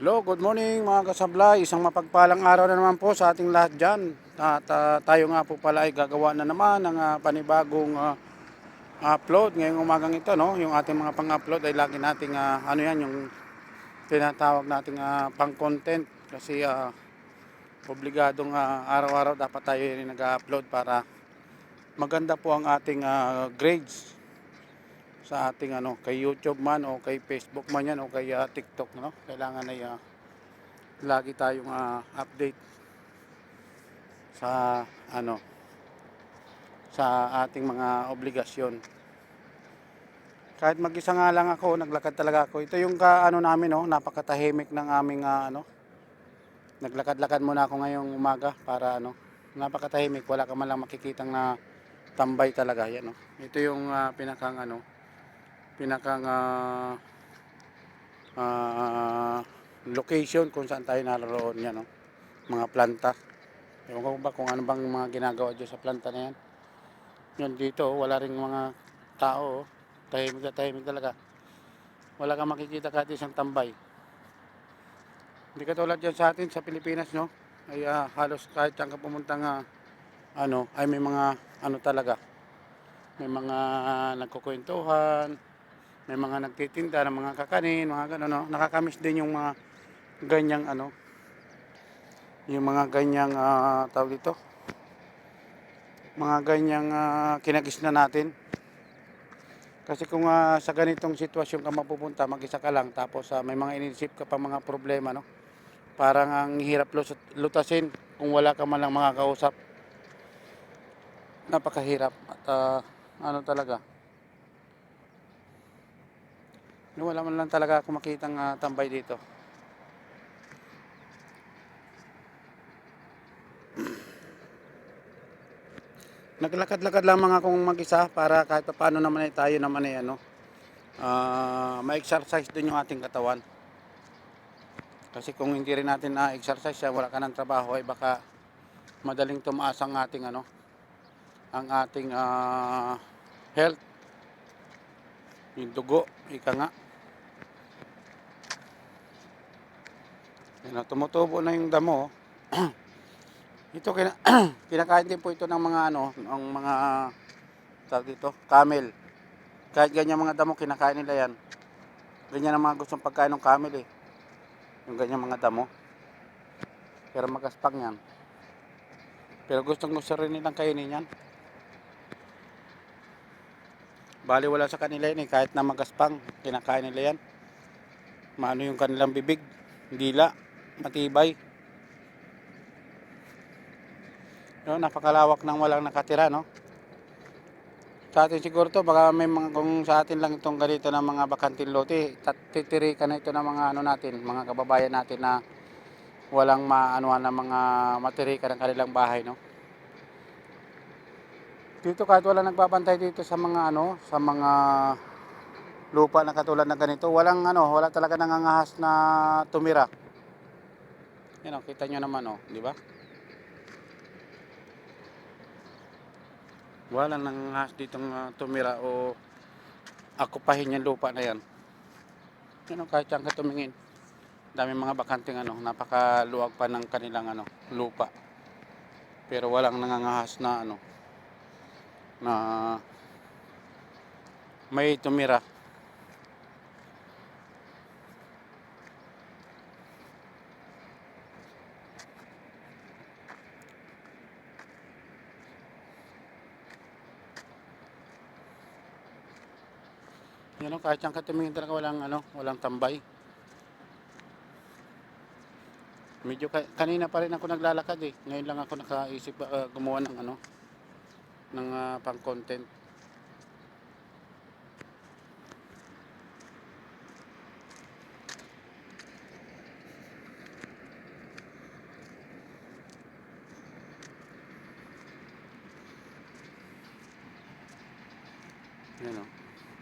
Hello, good morning mga kasablay. Isang mapagpalang araw na naman po sa ating lahat dyan. At tayo nga po pala ay gagawa na naman ng panibagong upload ngayong umagang ito. No? Yung ating mga pang-upload ay lagi nating ano yan, yung tinatawag nating pang-content. Kasi obligadong araw-araw dapat tayo rin nag-upload para maganda po ang ating grades sa ating kay YouTube man o kay Facebook man yan o kay TikTok, no? Kailangan ay lagi tayong update sa ano sa ating mga obligasyon. Kahit mag-isa nga lang ako, naglakad talaga ako. Ito yung namin, no, napakatahimik ng aming naglakad-lakad muna ako ngayong umaga para napakatahimik, wala ka man lang makikitang na tambay talaga yan, no. Ito yung pinakang location kung saan tayo naroon yan, no. Mga planta. Ewan ko ba kung ano bang mga ginagawa dyan sa planta na yan. Yan dito, wala ring mga tao. Tahimik na tahimik talaga. Wala kang makikita kahit isang tambay. Hindi katulad dyan sa atin sa Pilipinas, no? Ay halos kahit saan ka pumuntang ay may mga talaga. May mga nagkukwentuhan, may mga nagtitinda ng mga kakanin, mga gano'n, no? Nakakamiss din yung mga ganyang yung mga ganyang tawag dito, mga ganyang kinagisna natin. Kasi kung sa ganitong sitwasyon ka mapupunta, mag-isa ka lang, tapos may mga inisip ka pa mga problema, no? Parang ang hirap lutasin kung wala ka man lang makakausap. Napakahirap at talaga. Wala man lang talaga ako makitang tambay dito. Naglakad-lakad lang mga akong mag-isa para kahit paano naman ay tayo naman ay ma-exercise din yung ating katawan. Kasi kung hindi rin natin na-exercise wala ka ng trabaho ay baka madaling tumaas ang ating ang ating health, yung dugo, ika nga. Tumutubo na yung damo. Ito kinakain din po ito ng mga ng mga tawag dito, camel. Kahit ganyan mga damo kinakain nila yan. Ganyan ang mga gustong pagkain ng camel eh. Yung ganyan mga damo. Pero magaspang yan. Pero gustong gusto rin nilang kainin yan. Bali wala sa kanila yan eh. Kahit na magaspang, kinakain nila yan. Maano yung kanilang bibig, dila, matibay. No, napakalawak ng walang nakatira, no? Sa atin siguro to, baka may mga, kung sa atin lang itong ganito ng mga bakanting lote, titirikan na ito ng mga natin, mga kababayan natin na walang maanuhan ng mga matirikan ng kanilang bahay, no? Dito kahit wala nagbabantay dito sa mga sa mga lupa na katulad ng ganito, wala talaga nangangahas na tumira. Yan kita nyo naman di ba? Wala nangangahas ditong tumira o akupahin yung lupa na yan. Kahit saan ka tumingin. Dami mga bakanting napakaluwag pa ng kanilang lupa. Pero walang nangangahas na na may tumira. Kahit saan ka tumingin talaga walang tambay. Medyo kanina pa rin ako naglalakad eh. Ngayon lang ako nakaisip gumawa ng ng pang-content.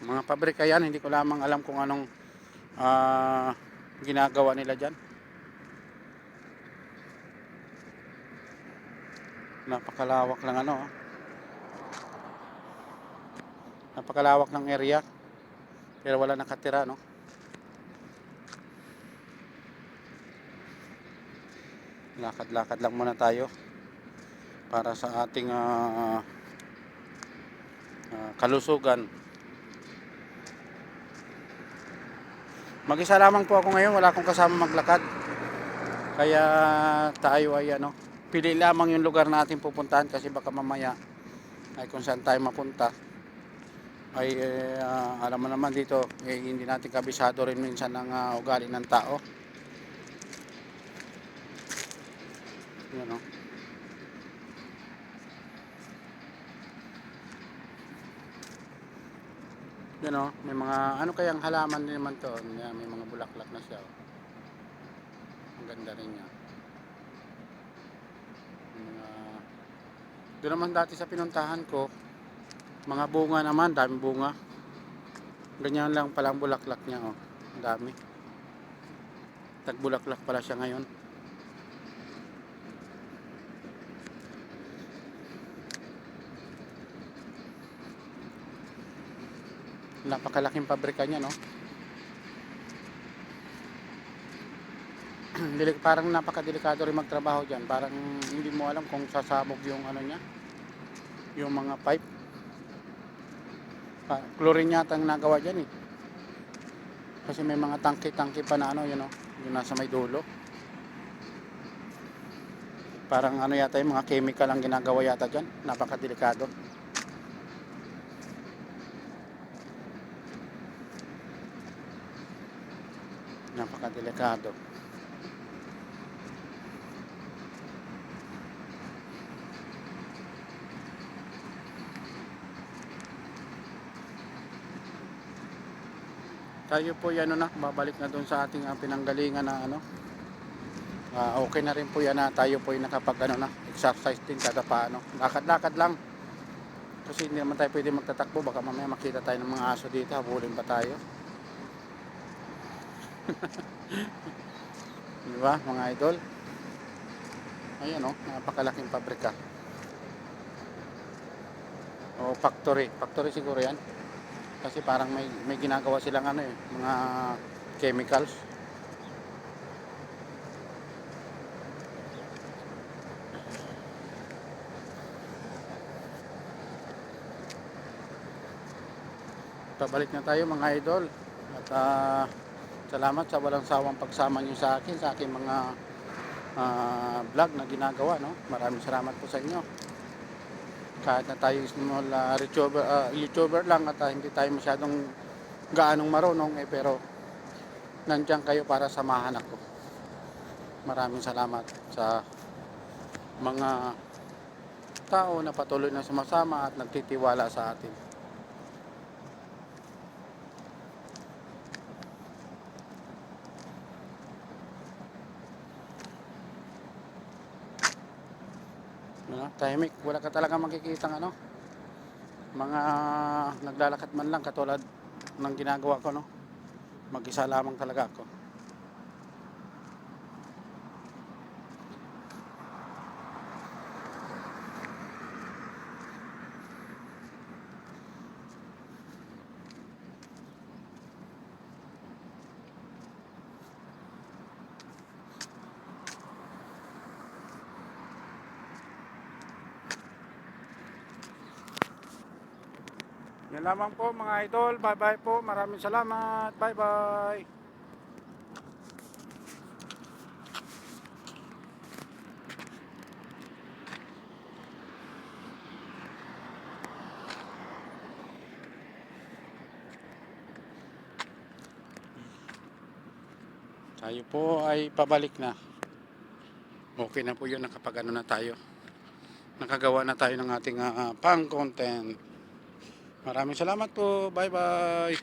Mga pabrika yan, hindi ko lamang alam kung anong ginagawa nila dyan. Napakalawak ng napakalawak ng area. Pero wala nakatira, no? Lakad-lakad lang muna tayo para sa ating kalusugan. Mag-isa lamang po ako ngayon, wala akong kasama maglakad. Kaya tayo ay pili lamang yung lugar natin pupuntahan kasi baka mamaya ay kung saan tayo mapunta ay alam mo naman dito hindi natin kabisado rin minsan ng ugali ng tao. Yan o. Yan o, may mga ano kayang halaman din naman to. Yan, may mga bulaklak na siya. Ang ganda rin niya. Doon naman dati sa pinuntahan ko, mga bunga naman, dami bunga. Ganyan lang pala ang bulaklak niya oh. Ang dami. Tagbulaklak pala siya ngayon. Napakalaking pabrika niya no. Parang napakadelikado rin magtrabaho diyan. Parang hindi mo alam kung sasabog yung ano niya, yung mga pipe. Chlorine yata ang nagawa diyan eh. Kasi may mga tangke-tangke pa na ano, yun oh, yung nasa may dulo. Parang ano yata yung mga chemical ang ginagawa yata diyan. Napakadelikado. Napakadelikado. Tayo po yan babalik na doon sa ating pinanggalingan na okay na rin po yan na tayo po yung nakapag exercise din kada paano. Lakad-lakad lang. Kasi hindi naman tayo pwede magtatakbo, baka mamaya makita tayo ng mga aso dito, habulin pa tayo. Di ba, mga idol? Ayan napakalaking pabrika. O factory siguro yan. Kasi parang may ginagawa silang mga chemicals. Pabalik na tayo mga idol. At salamat sa walang sawang pagsama niyo sa akin sa aking mga vlog na ginagawa Maraming salamat po sa inyo. Kahit na tayo small YouTuber lang at hindi tayo masyadong gaanong marunong pero nandiyan kayo para samahan ako. Maraming salamat sa mga tao na patuloy na sumasama at nagtitiwala sa atin. Tahimik, wala ka talaga makikita mga naglalakad man lang katulad ng ginagawa ko mag-isa lamang talaga ako. Yan lamang po mga idol. Bye bye po. Maraming salamat. Bye bye. Tayo po ay pabalik na. Okay na po yun. Nakapag na tayo. Nakagawa na tayo ng ating pang content. Maraming salamat po. Bye bye.